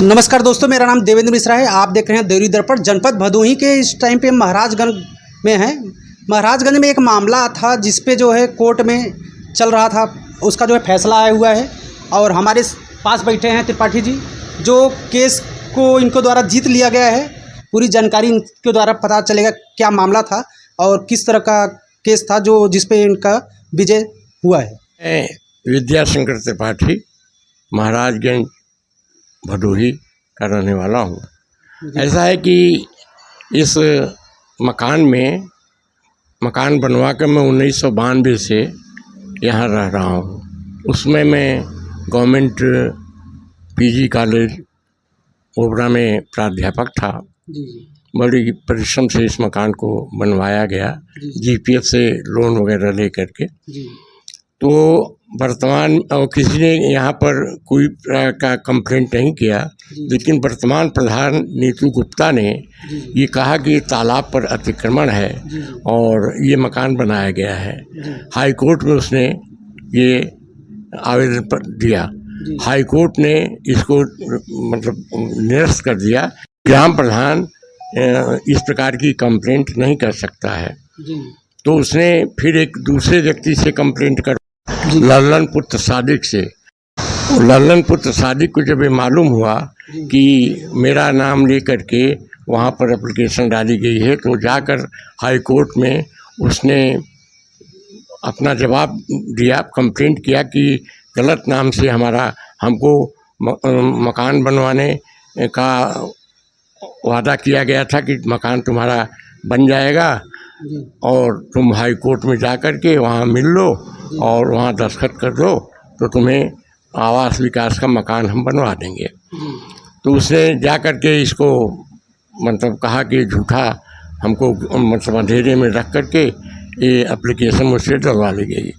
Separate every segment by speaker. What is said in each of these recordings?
Speaker 1: नमस्कार दोस्तों, मेरा नाम देवेंद्र मिश्रा है। आप देख रहे हैं देवरी दर्पण। जनपद भदोही के इस टाइम पे महाराजगंज में हैं। महाराजगंज में एक मामला था जिस पे जो है कोर्ट में चल रहा था, उसका जो है फैसला आया हुआ है और हमारे पास बैठे हैं त्रिपाठी जी, जो केस को इनको द्वारा जीत लिया गया है। पूरी जानकारी इनके द्वारा पता चलेगा क्या मामला था और किस तरह का केस था जो जिस पे इनका विजय हुआ है।
Speaker 2: मैं विद्याशंकर त्रिपाठी महाराजगंज भदोही का रहने वाला हूँ। ऐसा है कि इस मकान बनवा कर मैं 1992 से यहाँ रह रहा हूँ। उसमें मैं गवर्नमेंट पीजी कॉलेज ओबरा में प्राध्यापक था। बड़ी परिश्रम से इस मकान को बनवाया गया, जीपीएफ से लोन वगैरह ले करके। तो वर्तमान और किसी ने यहाँ पर कोई का कंप्लेंट नहीं किया, लेकिन वर्तमान प्रधान नीतू गुप्ता ने ये कहा कि तालाब पर अतिक्रमण है और ये मकान बनाया गया है। हाई कोर्ट में उसने ये आवेदन पर दिया। हाई कोर्ट ने इसको मतलब निरस्त कर दिया। ग्राम प्रधान इस प्रकार की कंप्लेंट नहीं कर सकता है। तो उसने फिर एक दूसरे व्यक्ति से कंप्लेंट कर, लल्लन पुत्र सादिक से। लल्लन पुत्र सादिक को जब ये मालूम हुआ कि मेरा नाम लेकर के वहाँ पर एप्लीकेशन डाली गई है, तो जाकर हाई कोर्ट में उसने अपना जवाब दिया, कंप्लेंट किया कि गलत नाम से हमको मकान बनवाने का वादा किया गया था कि मकान तुम्हारा बन जाएगा और तुम हाई कोर्ट में जा कर के वहाँ मिल लो और वहाँ दस्तखत कर दो तो तुम्हें आवास विकास का मकान हम बनवा देंगे। तो उसने जा कर के इसको मतलब कहा कि झूठा हमको मतलब अंधेरे में रख कर के ये एप्लीकेशन मुझसे डलवा ली गई।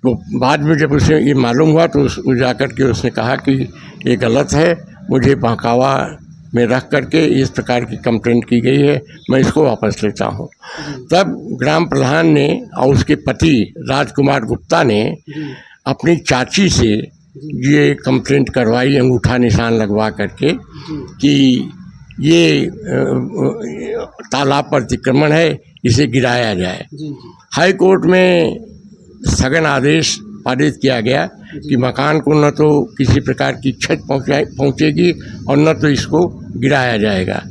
Speaker 2: तो बाद में जब उसे ये मालूम हुआ तो जा कर के उसने कहा कि ये गलत है, मुझे बहकावा में रख करके इस प्रकार की कंप्लेंट की गई है, मैं इसको वापस लेता हूँ। तब ग्राम प्रधान ने और उसके पति राजकुमार गुप्ता ने अपनी चाची से ये कंप्लेंट करवाई, अंगूठा निशान लगवा करके कि ये तालाब पर अतिक्रमण है, इसे गिराया जाए। हाई कोर्ट में स्थगन आदेश पारित किया गया कि मकान को न तो किसी प्रकार की क्षति पहुंचेगी और न तो इसको गिराया जाएगा।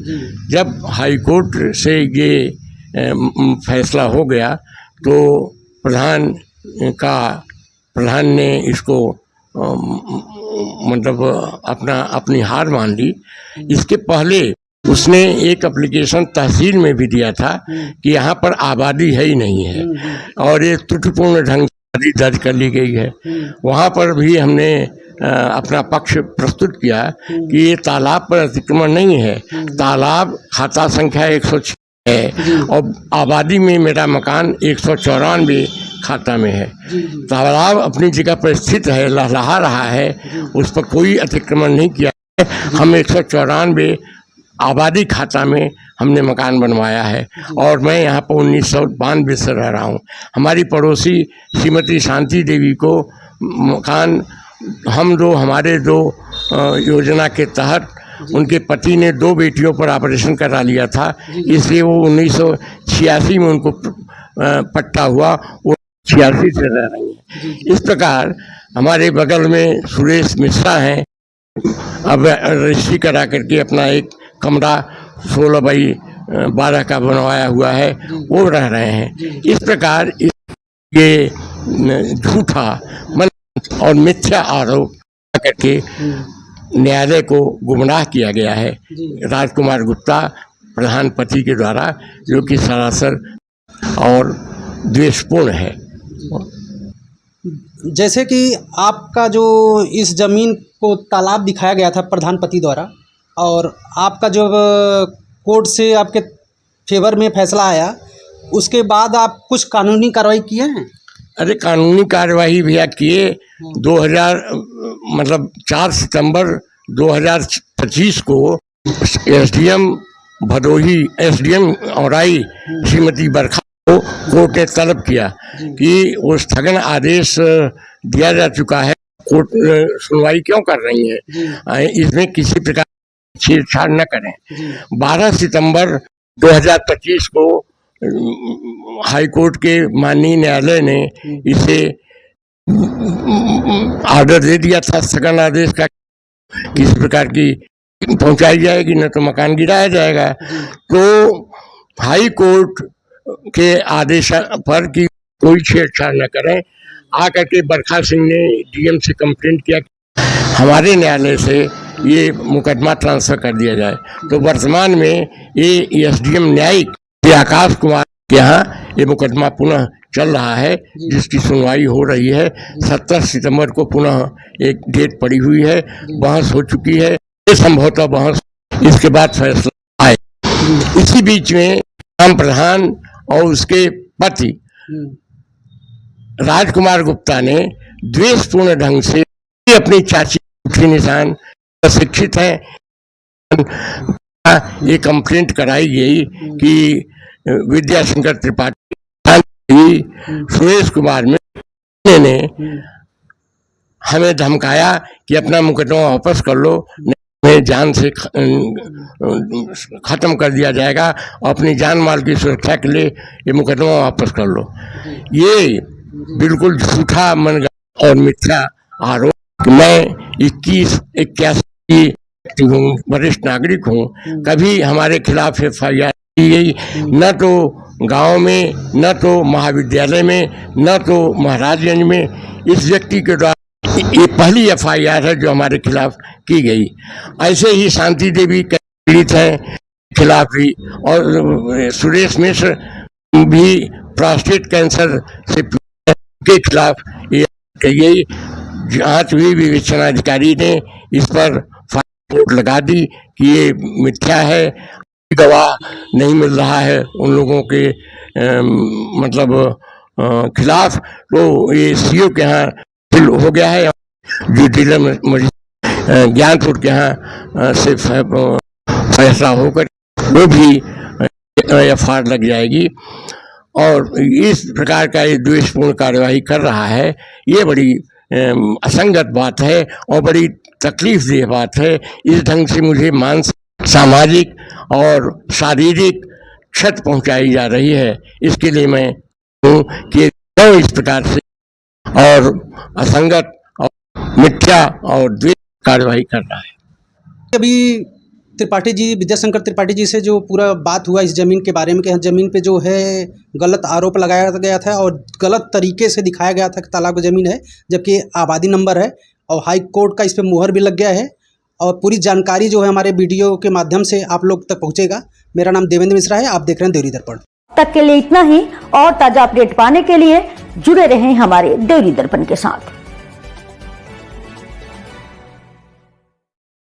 Speaker 2: जब हाई कोर्ट से ये फैसला हो गया तो प्रधान ने इसको मतलब अपनी हार मान ली। इसके पहले उसने एक एप्लीकेशन तहसील में भी दिया था कि यहाँ पर आबादी है ही नहीं है और ये त्रुटिपूर्ण ढंग से दर्ज कर ली गई है। वहाँ पर भी हमने अपना पक्ष प्रस्तुत किया कि ये तालाब पर अतिक्रमण नहीं है, तालाब खाता संख्या 106 है और आबादी में मेरा मकान 194 खाता में है। तालाब अपनी जगह पर स्थित है, लहलहा रहा है, उस पर कोई अतिक्रमण नहीं किया है। हम 194 आबादी खाता में हमने मकान बनवाया है और मैं यहाँ पर 1992 से रह रहा हूँ। हमारी पड़ोसी श्रीमती शांति देवी को मकान हमारे दो योजना के तहत उनके पति ने 2 बेटियों पर ऑपरेशन करा लिया था, इसलिए वो 1986 में उनको पट्टा हुआ, वो 86 से रह रही हैं। इस प्रकार हमारे बगल में सुरेश मिश्रा हैं, अब रजिस्ट्री करा करके अपना एक कमरा 16x12 का बनवाया हुआ है, वो रह रहे हैं। इस प्रकार ये झूठा और मिथ्या आरोप करके न्यायालय को गुमराह किया गया है राजकुमार गुप्ता प्रधान पति के द्वारा, जो कि सरासर और द्वेषपूर्ण है।
Speaker 1: जैसे कि आपका जो इस जमीन को तालाब दिखाया गया था प्रधान पति द्वारा और आपका जो कोर्ट से आपके फेवर में फैसला आया, उसके बाद आप कुछ कानूनी कार्रवाई किए हैं?
Speaker 2: अरे कानूनी कार्यवाही भैया किए। 4 सितंबर 2025 को एसडीएम भदोही, एसडीएम औराई श्रीमती बरखा को कोर्ट ने तलब किया कि वो स्थगन आदेश दिया जा चुका है, कोर्ट सुनवाई क्यों कर रही है, इसमें किसी प्रकार छेड़छाड़ न करें। 12 सितंबर 2025 को हाई कोर्ट के माननीय न्यायालय ने इसे ऑर्डर दे दिया था, स्थगन आदेश का, किस प्रकार की पहुंचाई जाएगी, न तो मकान गिराया जाएगा। तो हाई कोर्ट के आदेश पर कि कोई छेड़छाड़ न करें, आकर के बरखा सिंह ने डीएम से कंप्लेंट किया हमारे न्यायालय से ये मुकदमा ट्रांसफर कर दिया जाए। तो वर्तमान में ये एसडीएम न्यायिक आकाश कुमार के यहाँ ये मुकदमा पुनः चल रहा है, जिसकी सुनवाई हो रही है। 17 सितंबर को पुनः एक डेट पड़ी हुई है, बहस हो चुकी है, संभवतः बहस इसके बाद फैसला आए। इसी बीच में राम प्रधान और उसके पति राजकुमार गुप्ता ने द्वेषपूर्ण ढंग से अपनी चाची के निशान प्रशिक्षित है, ये कंप्लेंट कराई गई कि विद्याशंकर त्रिपाठी सुरेश कुमार ने हमें धमकाया कि अपना मुकदमा वापस कर लो, नहीं जान से खत्म कर दिया जाएगा, अपनी जान माल की सुरक्षा के लिए ये मुकदमा वापस कर लो। ये बिल्कुल झूठा मन और मिथ्या आरोप। मैं 21-81 हूँ, वरिष्ठ नागरिक हूँ, कभी हमारे खिलाफ FIR की गई न तो गांव में, न तो महाविद्यालय में, न तो महाराजगंज में। इस व्यक्ति के द्वारा ये पहली FIR है जो हमारे खिलाफ की गई। ऐसे ही शांति देवी पीड़ित हैं खिलाफ भी, और सुरेश मिश्र भी प्रोस्टेट कैंसर से के खिलाफ ये गई। जांच हुई, विवेचनाधिकारी ने इस पर रिपोर्ट लगा दी कि ये मिथ्या है, गवाह नहीं मिल रहा है उन लोगों के खिलाफ। तो ये CO के यहाँ हो गया है, जो जिला ज्ञानपुर के यहाँ से फैसला होकर वो भी FIR लग जाएगी। और इस प्रकार का ये द्वेषपूर्ण कार्यवाही कर रहा है, ये बड़ी असंगत बात है और बड़ी तकलीफदेह बात है। इस ढंग से मुझे मानसिक, सामाजिक और शारीरिक क्षति पहुंचाई जा रही है। इसके लिए मैं हूँ कि इस प्रकार से और असंगत और मिथ्या और द्वेष कार्यवाही कर रहा है।
Speaker 1: अभी त्रिपाठी जी, विद्याशंकर त्रिपाठी जी से जो पूरा बात हुआ इस ज़मीन के बारे में कि ज़मीन पे जो है गलत आरोप लगाया गया था और गलत तरीके से दिखाया गया था कि तालाब की ज़मीन है, जबकि आबादी नंबर है, और हाई कोर्ट का इस पर मुहर भी लग गया है। और पूरी जानकारी जो है हमारे वीडियो के माध्यम से आप लोग तक पहुँचेगा। मेरा नाम देवेंद्र मिश्रा है, आप देख रहे हैं देवरी दर्पण।
Speaker 3: तक के लिए इतना ही, और ताज़ा अपडेट पाने के लिए जुड़े रहें हमारे देवरी दर्पण के साथ।